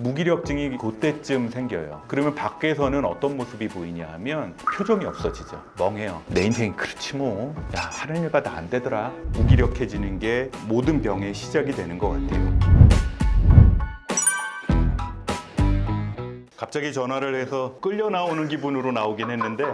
무기력증이 그때쯤 생겨요. 그러면 밖에서는 어떤 모습이 보이냐 하면 표정이 없어지죠. 멍해요. 내 인생이 그렇지 뭐. 야, 하는 일가 다 안 되더라. 무기력해지는 게 모든 병의 시작이 되는 것 같아요. 갑자기 전화를 해서 끌려 나오는 기분으로 나오긴 했는데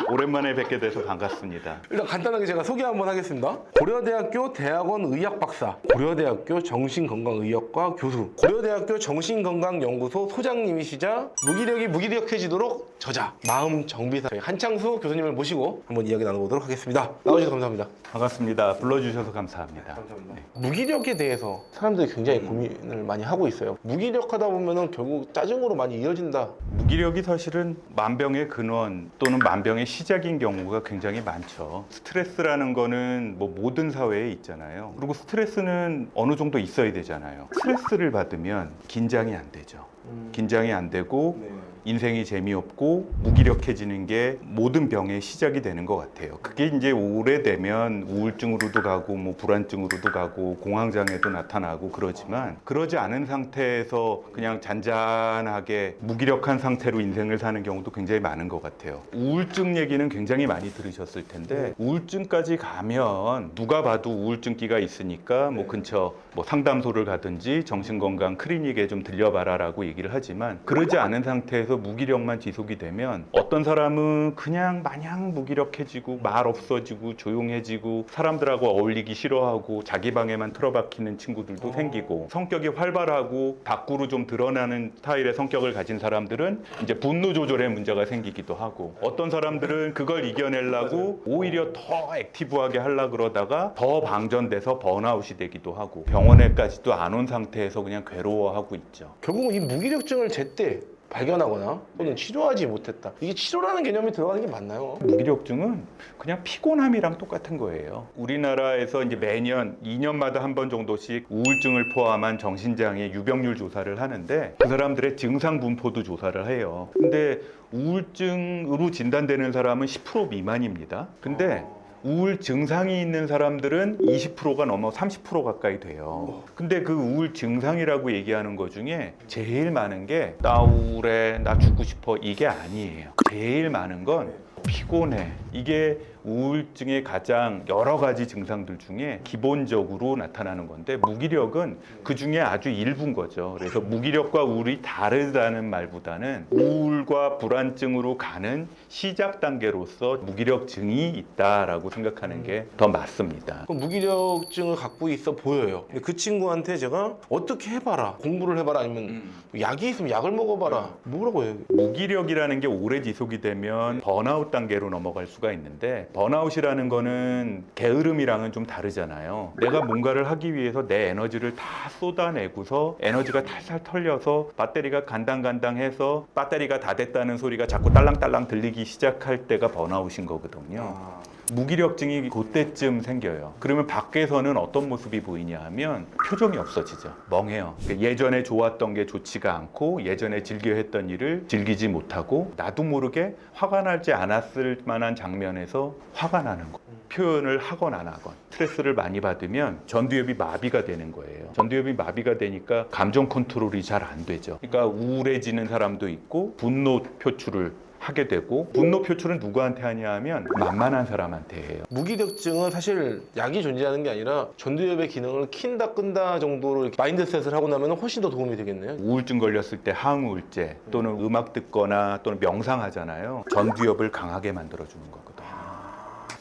오랜만에 뵙게 돼서 반갑습니다. 일단 간단하게 제가 소개 한번 하겠습니다. 고려대학교 대학원 의학박사, 고려대학교 정신건강의학과 교수, 고려대학교 정신건강연구소 소장님이시자 무기력이 무기력해지도록 저자, 마음정비사 저희 한창수 교수님을 모시고 한번 이야기 나눠보도록 하겠습니다. 나와주셔서 감사합니다. 반갑습니다. 불러주셔서 감사합니다. 감사합니다. 무기력에 대해서 사람들이 굉장히 고민을 많이 하고 있어요. 무기력하다 보면은 결국 짜증으로 많이 이어진다. 무기력이 사실은 만병의 근원 또는 만병의 시작인 경우가 굉장히 많죠. 스트레스라는 거는 뭐 모든 사회에 있잖아요. 그리고 스트레스는 어느 정도 있어야 되잖아요. 스트레스를 받으면 긴장이 안 되죠. 긴장이 안 되고 인생이 재미없고 무기력해지는 게 모든 병의 시작이 되는 것 같아요. 그게 이제 오래되면 우울증으로도 가고 뭐 불안증으로도 가고 공황장애도 나타나고 그러지만 그러지 않은 상태에서 그냥 잔잔하게 무기력한 상태로 인생을 사는 경우도 굉장히 많은 것 같아요. 우울증 얘기는 굉장히 많이 들으셨을 텐데 우울증까지 가면 누가 봐도 우울증기가 있으니까 뭐 근처 뭐 상담소를 가든지 정신건강 클리닉에 좀 들려봐라라고 얘기를 하지만 그러지 않은 상태에서 무기력만 지속이 되면 어떤 사람은 그냥 마냥 무기력해지고 말 없어지고 조용해지고 사람들하고 어울리기 싫어하고 자기 방에만 틀어박히는 친구들도 생기고 성격이 활발하고 밖으로 좀 드러나는 스타일의 성격을 가진 사람들은 이제 분노 조절에 문제가 생기기도 하고 어떤 사람들은 그걸 이겨내려고 오히려 더 액티브하게 하려고 그러다가 더 방전돼서 번아웃이 되기도 하고 병원에까지도 안 온 상태에서 그냥 괴로워하고 있죠. 결국은 이 무기력증을 제때 발견하거나 또는 치료하지 못했다. 이게 치료라는 개념이 들어가는 게 맞나요? 무기력증은 그냥 피곤함이랑 똑같은 거예요. 우리나라에서 이제 매년 2년마다 한 번 정도씩 우울증을 포함한 정신장애 유병률 조사를 하는데 그 사람들의 증상 분포도 조사를 해요. 근데 우울증으로 진단되는 사람은 10% 미만입니다. 근데 우울 증상이 있는 사람들은 20%가 넘어 30% 가까이 돼요. 근데 그 우울 증상이라고 얘기하는 것 중에 제일 많은 게 나 우울해, 나 죽고 싶어 이게 아니에요. 제일 많은 건 피곤해. 이게 우울증의 가장 여러 가지 증상들 중에 기본적으로 나타나는 건데 무기력은 그 중에 아주 일부인 거죠. 그래서 무기력과 우울이 다르다는 말보다는 우울과 불안증으로 가는 시작 단계로서 무기력증이 있다라고 생각하는 게 더 맞습니다. 그럼 무기력증을 갖고 있어 보여요. 근데 그 친구한테 제가 어떻게 해봐라, 공부를 해봐라, 아니면 약이 있으면 약을 먹어봐라, 뭐라고 해요? 무기력이라는 게 오래 지속이 되면 번아웃 단계로 넘어갈 수가 있는데 번아웃이라는 거는 게으름이랑은 좀 다르잖아요. 내가 뭔가를 하기 위해서 내 에너지를 다 쏟아내고서 에너지가 탈탈 털려서 배터리가 간당간당해서 배터리가 다 됐다는 소리가 자꾸 딸랑딸랑 들리기 시작할 때가 번아웃인 거거든요. 무기력증이 그때쯤 생겨요. 그러면 밖에서는 어떤 모습이 보이냐 하면 표정이 없어지죠. 멍해요. 예전에 좋았던 게 좋지가 않고 예전에 즐겨 했던 일을 즐기지 못하고 나도 모르게 화가 나지 않았을 만한 장면에서 화가 나는 거. 표현을 하건 안 하건 스트레스를 많이 받으면 전두엽이 마비가 되는 거예요. 전두엽이 마비가 되니까 감정 컨트롤이 잘 안 되죠. 그러니까 우울해지는 사람도 있고 분노 표출을 하게 되고 분노 표출은 누구한테 하냐 하면 만만한 사람한테 해요. 무기력증은 사실 약이 존재하는 게 아니라 전두엽의 기능을 킨다 끈다 정도로 마인드셋을 하고 나면 훨씬 더 도움이 되겠네요. 우울증 걸렸을 때 항우울제 또는 음악 듣거나 또는 명상하잖아요. 전두엽을 강하게 만들어주는 거거든요.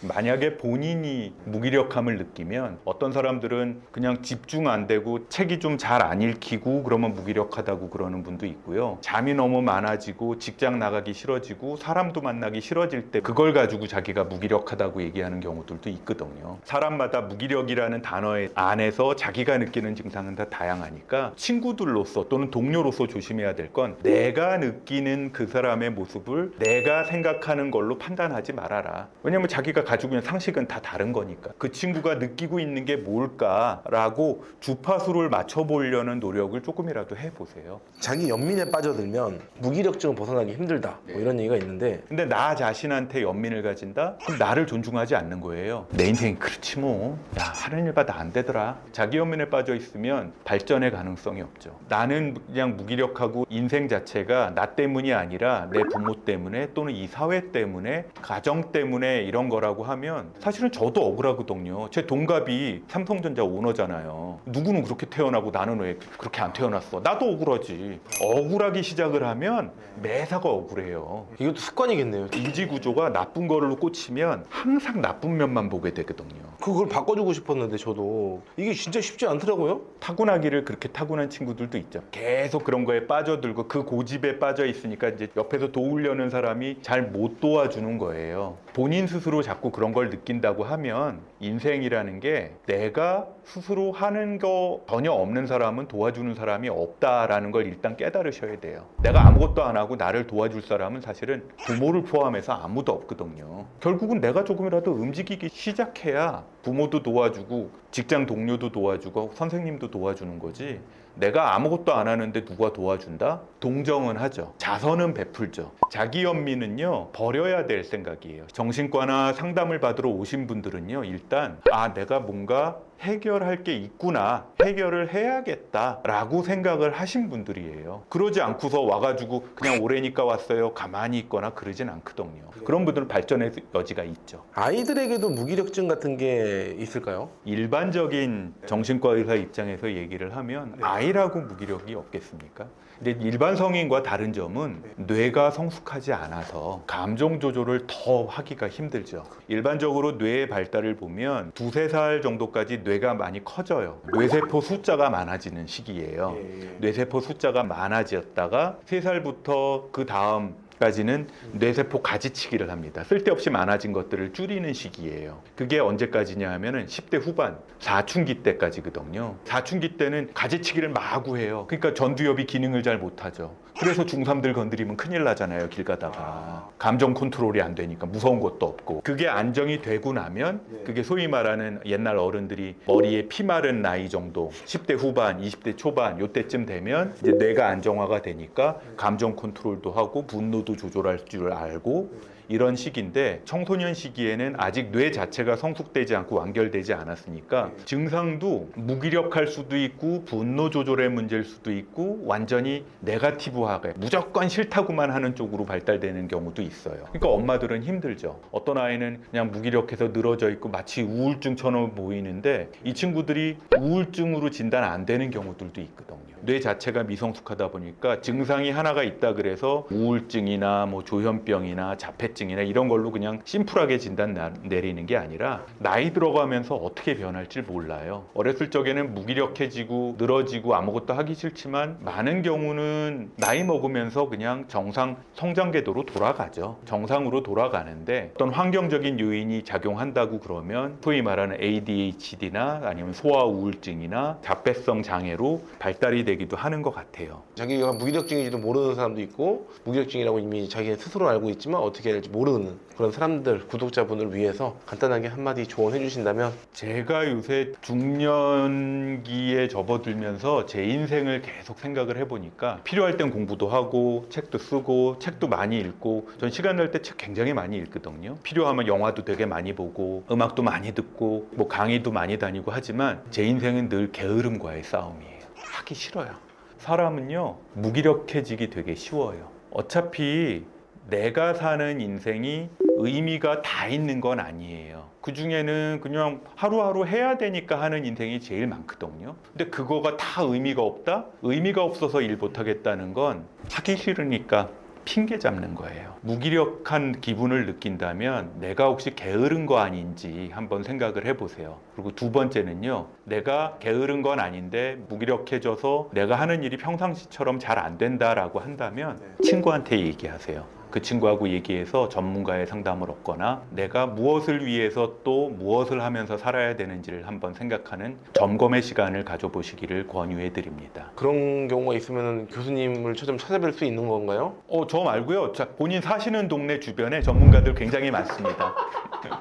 만약에 본인이 무기력함을 느끼면 어떤 사람들은 그냥 집중 안 되고 책이 좀 잘 안 읽히고 그러면 무기력하다고 그러는 분도 있고요. 잠이 너무 많아지고 직장 나가기 싫어지고 사람도 만나기 싫어질 때 그걸 가지고 자기가 무기력하다고 얘기하는 경우들도 있거든요. 사람마다 무기력이라는 단어 안에서 자기가 느끼는 증상은 다 다양하니까 친구들로서 또는 동료로서 조심해야 될 건 내가 느끼는 그 사람의 모습을 내가 생각하는 걸로 판단하지 말아라. 왜냐면 자기가 가지고 있는 상식은 다 다른 거니까. 그 친구가 느끼고 있는 게 뭘까라고 주파수를 맞춰보려는 노력을 조금이라도 해보세요. 자기 연민에 빠져들면 무기력증을 벗어나기 힘들다. 뭐 이런 얘기가 있는데 근데 나 자신한테 연민을 가진다? 그럼 나를 존중하지 않는 거예요. 내 인생이 그렇지 뭐. 야, 하는 일마다 안 되더라. 자기 연민에 빠져 있으면 발전의 가능성이 없죠. 나는 그냥 무기력하고 인생 자체가 나 때문이 아니라 내 부모 때문에 또는 이 사회 때문에 가정 때문에 이런 거라고 하면 사실은 저도 억울하거든요. 제 동갑이 삼성전자 오너잖아요. 누구는 그렇게 태어나고 나는 왜 그렇게 안 태어났어? 나도 억울하지. 억울하기 시작을 하면 매사가 억울해요. 이것도 습관이겠네요. 인지 구조가 나쁜 거로 꽂히면 항상 나쁜 면만 보게 되거든요. 그걸 바꿔주고 싶었는데 저도 이게 진짜 쉽지 않더라고요. 타고나기를 그렇게 타고난 친구들도 있죠. 계속 그런 거에 빠져들고 그 고집에 빠져 있으니까 이제 옆에서 도우려는 사람이 잘 못 도와주는 거예요. 본인 스스로 자꾸 그런 걸 느낀다고 하면 인생이라는 게 내가 스스로 하는 거 전혀 없는 사람은 도와주는 사람이 없다라는 걸 일단 깨달으셔야 돼요. 내가 아무것도 안 하고 나를 도와줄 사람은 사실은 부모를 포함해서 아무도 없거든요. 결국은 내가 조금이라도 움직이기 시작해야 부모도 도와주고 직장 동료도 도와주고 선생님도 도와주는 거지. 내가 아무것도 안 하는데 누가 도와준다? 동정은 하죠. 자선은 베풀죠. 자기 연민은요, 버려야 될 생각이에요. 정신과나 상담을 받으러 오신 분들은요, 일단 내가 뭔가 해결할 게 있구나, 해결을 해야겠다라고 생각을 하신 분들이에요. 그러지 않고서 와가지고 그냥 오래니까 왔어요, 가만히 있거나 그러진 않거든요. 그런 분들은 발전의 여지가 있죠. 아이들에게도 무기력증 같은 게 있을까요? 일반적인 정신과 의사 입장에서 얘기를 하면 아이라고 무기력이 없겠습니까? 근데 일반 성인과 다른 점은 뇌가 성숙하지 않아서 감정 조절을 더 하기가 힘들죠. 일반적으로 뇌의 발달을 보면 2~3살 정도까지 뇌가 많이 커져요. 뇌세포 숫자가 많아지는 시기예요. 뇌세포 숫자가 많아졌다가 3살부터 그 다음 까지는 뇌세포 가지치기를 합니다. 쓸데없이 많아진 것들을 줄이는 시기예요. 그게 언제까지냐 하면은 10대 후반, 사춘기 때까지거든요. 사춘기 때는 가지치기를 마구 해요. 그러니까 전두엽이 기능을 잘 못하죠. 그래서 중3들 건드리면 큰일 나잖아요, 길 가다가. 감정 컨트롤이 안 되니까 무서운 것도 없고. 그게 안정이 되고 나면 그게 소위 말하는 옛날 어른들이 머리에 피 마른 나이 정도, 10대 후반, 20대 초반 요때쯤 되면 이제 뇌가 안정화가 되니까 감정 컨트롤도 하고 분노도 조절할 줄 알고 이런 시기인데, 청소년 시기에는 아직 뇌 자체가 성숙되지 않고 완결되지 않았으니까 증상도 무기력할 수도 있고 분노 조절의 문제일 수도 있고 완전히 네거티브하게 무조건 싫다고만 하는 쪽으로 발달되는 경우도 있어요. 그러니까 엄마들은 힘들죠. 어떤 아이는 그냥 무기력해서 늘어져 있고 마치 우울증처럼 보이는데 이 친구들이 우울증으로 진단 안 되는 경우들도 있거든요. 뇌 자체가 미성숙하다 보니까 증상이 하나가 있다 그래서 우울증이나 뭐 조현병이나 자폐증이나 이런 걸로 그냥 심플하게 진단 내리는 게 아니라 나이 들어가면서 어떻게 변할지 몰라요. 어렸을 적에는 무기력해지고 늘어지고 아무것도 하기 싫지만 많은 경우는 나이 먹으면서 그냥 정상 성장 궤도로 돌아가죠. 정상으로 돌아가는데 어떤 환경적인 요인이 작용한다고 그러면 소위 말하는 ADHD나 아니면 소아 우울증이나 자폐성 장애로 발달이 되기도 하는 것 같아요. 자기가 무기력증인지도 모르는 사람도 있고 무기력증이라고 이미 자기 스스로 알고 있지만 어떻게 해야 할지 모르는 그런 사람들, 구독자분을 위해서 간단하게 한마디 조언해 주신다면? 제가 요새 중년기에 접어들면서 제 인생을 계속 생각을 해보니까 필요할 땐 공부도 하고 책도 쓰고 책도 많이 읽고, 전 시간 날 때 책 굉장히 많이 읽거든요. 필요하면 영화도 되게 많이 보고 음악도 많이 듣고 뭐 강의도 많이 다니고 하지만 제 인생은 늘 게으름과의 싸움이에요. 하기 싫어요. 사람은요, 무기력해지기 되게 쉬워요. 어차피 내가 사는 인생이 의미가 다 있는 건 아니에요. 그 중에는 그냥 하루하루 해야 되니까 하는 인생이 제일 많거든요. 근데 그거가 다 의미가 없다? 의미가 없어서 일 못하겠다는 건 하기 싫으니까 핑계 잡는 거예요. 무기력한 기분을 느낀다면 내가 혹시 게으른 거 아닌지 한번 생각을 해보세요. 그리고 두 번째는요, 내가 게으른 건 아닌데 무기력해져서 내가 하는 일이 평상시처럼 잘 안 된다라고 한다면 친구한테 얘기하세요. 그 친구하고 얘기해서 전문가의 상담을 얻거나 내가 무엇을 위해서 또 무엇을 하면서 살아야 되는지를 한번 생각하는 점검의 시간을 가져보시기를 권유해 드립니다. 그런 경우가 있으면 교수님을 좀 찾아뵐 수 있는 건가요? 저 말고요. 본인 사시는 동네 주변에 전문가들 굉장히 많습니다.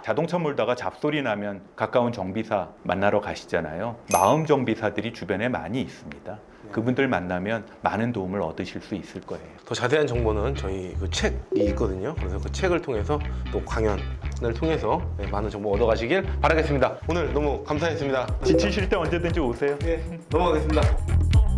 자동차 몰다가 잡소리 나면 가까운 정비사 만나러 가시잖아요. 마음 정비사들이 주변에 많이 있습니다. 그분들 만나면 많은 도움을 얻으실 수 있을 거예요. 더 자세한 정보는 저희 그 책이 있거든요. 그래서 그 책을 통해서 또 강연을 통해서 많은 정보 얻어가시길 바라겠습니다. 오늘 너무 감사했습니다. 지치실 때 언제든지 오세요. 네, 넘어가겠습니다.